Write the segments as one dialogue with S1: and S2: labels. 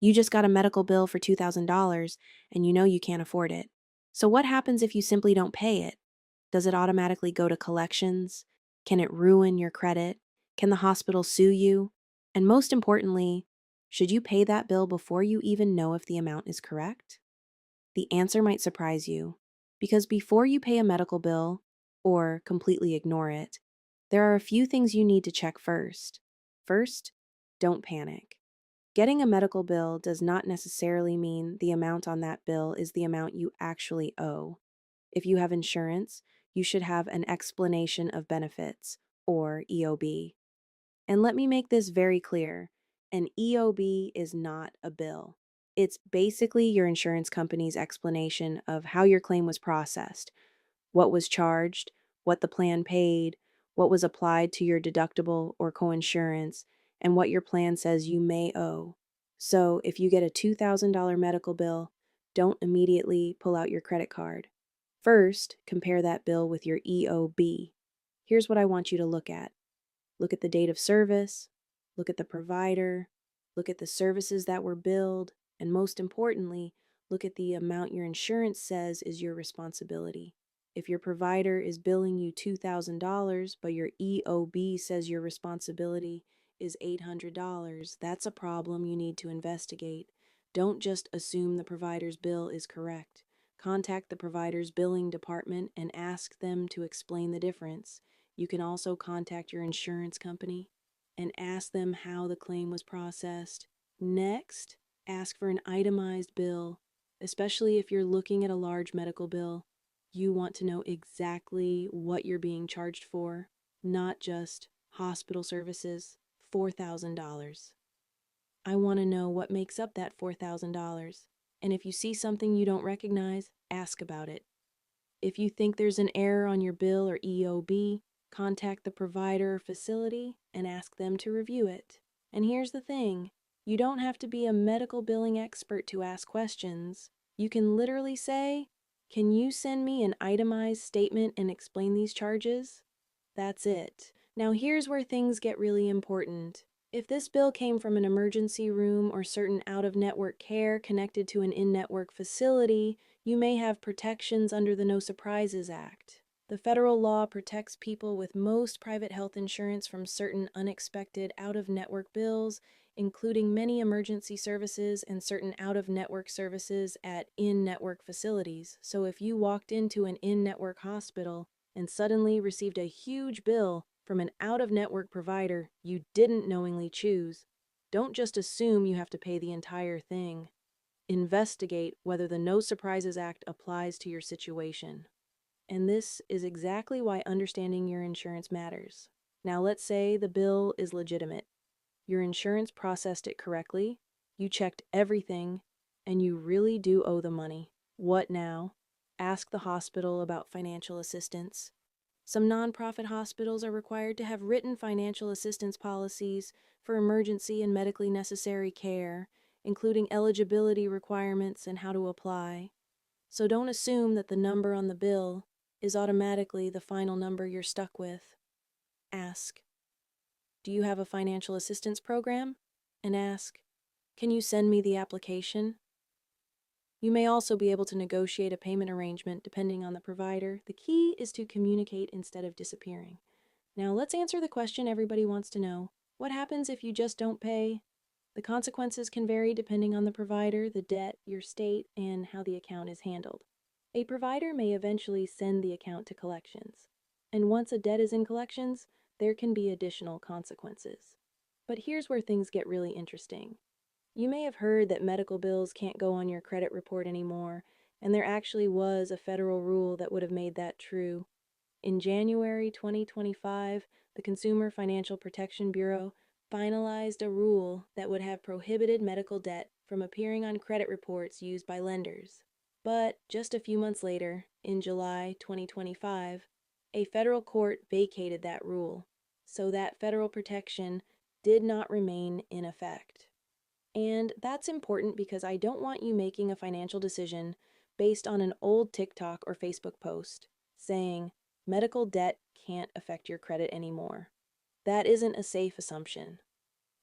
S1: You just got a medical bill for $2,000 and you know you can't afford it. So, what happens if you simply don't pay it? Does it automatically go to collections? Can it ruin your credit? Can the hospital sue you? And most importantly, should you pay that bill before you even know if the amount is correct? The answer might surprise you, because before you pay a medical bill, or completely ignore it, there are a few things you need to check first. First, don't panic. Getting a medical bill does not necessarily mean the amount on that bill is the amount you actually owe. If you have insurance, you should have an explanation of benefits, or EOB. And let me make this very clear, an EOB is not a bill. It's basically your insurance company's explanation of how your claim was processed, what was charged, what the plan paid, what was applied to your deductible or coinsurance, and what your plan says you may owe. So if you get a $2,000 medical bill, don't immediately pull out your credit card. First, compare that bill with your EOB. Here's what I want you to look at. Look at the date of service, look at the provider, look at the services that were billed, and most importantly, look at the amount your insurance says is your responsibility. If your provider is billing you $2,000, but your EOB says your responsibility is $800, that's a problem you need to investigate. Don't just assume the provider's bill is correct. Contact the provider's billing department and ask them to explain the difference. You can also contact your insurance company and ask them how the claim was processed. Next, ask for an itemized bill, especially if you're looking at a large medical bill. You want to know exactly what you're being charged for, not just hospital services, $4,000. I want to know what makes up that $4,000. And if you see something you don't recognize, ask about it. If you think there's an error on your bill or EOB, contact the provider or facility and ask them to review it. And here's the thing, you don't have to be a medical billing expert to ask questions. You can literally say, "Can you send me an itemized statement and explain these charges?" That's it. Now here's where things get really important. If this bill came from an emergency room or certain out-of-network care connected to an in-network facility, you may have protections under the No Surprises Act. The federal law protects people with most private health insurance from certain unexpected out-of-network bills, including many emergency services and certain out-of-network services at in-network facilities. So if you walked into an in-network hospital and suddenly received a huge bill from an out-of-network provider you didn't knowingly choose, don't just assume you have to pay the entire thing. Investigate whether the No Surprises Act applies to your situation. And this is exactly why understanding your insurance matters. Now, let's say the bill is legitimate. Your insurance processed it correctly, you checked everything, and you really do owe the money. What now? Ask the hospital about financial assistance. Some nonprofit hospitals are required to have written financial assistance policies for emergency and medically necessary care, including eligibility requirements and how to apply. So don't assume that the number on the bill is automatically the final number you're stuck with. Ask, "Do you have a financial assistance program?" And ask, "Can you send me the application?" You may also be able to negotiate a payment arrangement depending on the provider. The key is to communicate instead of disappearing. Now let's answer the question everybody wants to know. What happens if you just don't pay? The consequences can vary depending on the provider, the debt, your state, and how the account is handled. A provider may eventually send the account to collections. And once a debt is in collections, there can be additional consequences. But here's where things get really interesting. You may have heard that medical bills can't go on your credit report anymore, and there actually was a federal rule that would have made that true. In January 2025, the Consumer Financial Protection Bureau finalized a rule that would have prohibited medical debt from appearing on credit reports used by lenders. But just a few months later, in July 2025, a federal court vacated that rule, so that federal protection did not remain in effect. And that's important because I don't want you making a financial decision based on an old TikTok or Facebook post saying medical debt can't affect your credit anymore. That isn't a safe assumption.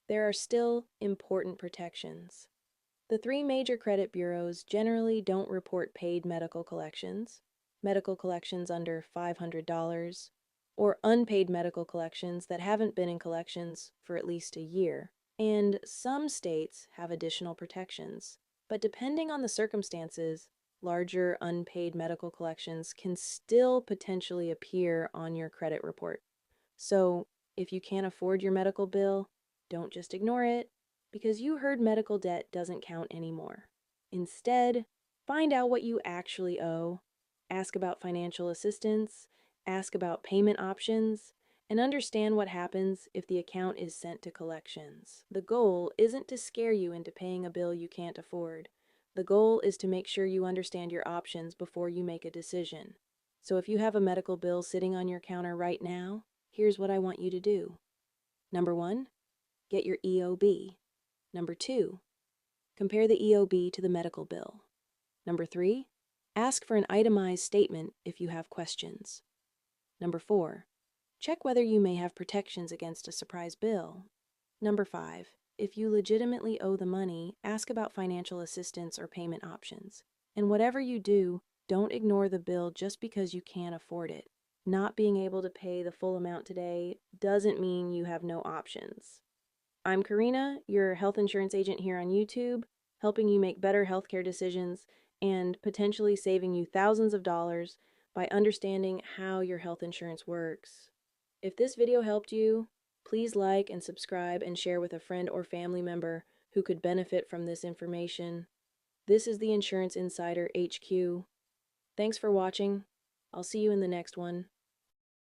S1: There are still important protections. The three major credit bureaus generally don't report paid medical collections under $500, or unpaid medical collections that haven't been in collections for at least a year. And some states have additional protections. But depending on the circumstances, larger unpaid medical collections can still potentially appear on your credit report. So, if you can't afford your medical bill, don't just ignore it, because you heard medical debt doesn't count anymore. Instead, find out what you actually owe, ask about financial assistance, ask about payment options, and understand what happens if the account is sent to collections. The goal isn't to scare you into paying a bill you can't afford. The goal is to make sure you understand your options before you make a decision. So if you have a medical bill sitting on your counter right now, here's what I want you to do. Number 1, get your EOB. Number 2, compare the EOB to the medical bill. Number 3, ask for an itemized statement if you have questions. Number 4, check whether you may have protections against a surprise bill. Number 5, if you legitimately owe the money, ask about financial assistance or payment options. And whatever you do, don't ignore the bill just because you can't afford it. Not being able to pay the full amount today doesn't mean you have no options. I'm Karina, your health insurance agent here on YouTube, helping you make better healthcare decisions and potentially saving you thousands of dollars by understanding how your health insurance works. If this video helped you, please like and subscribe and share with a friend or family member who could benefit from this information. This is the Insurance Insider HQ. Thanks for watching. I'll see you in the next one.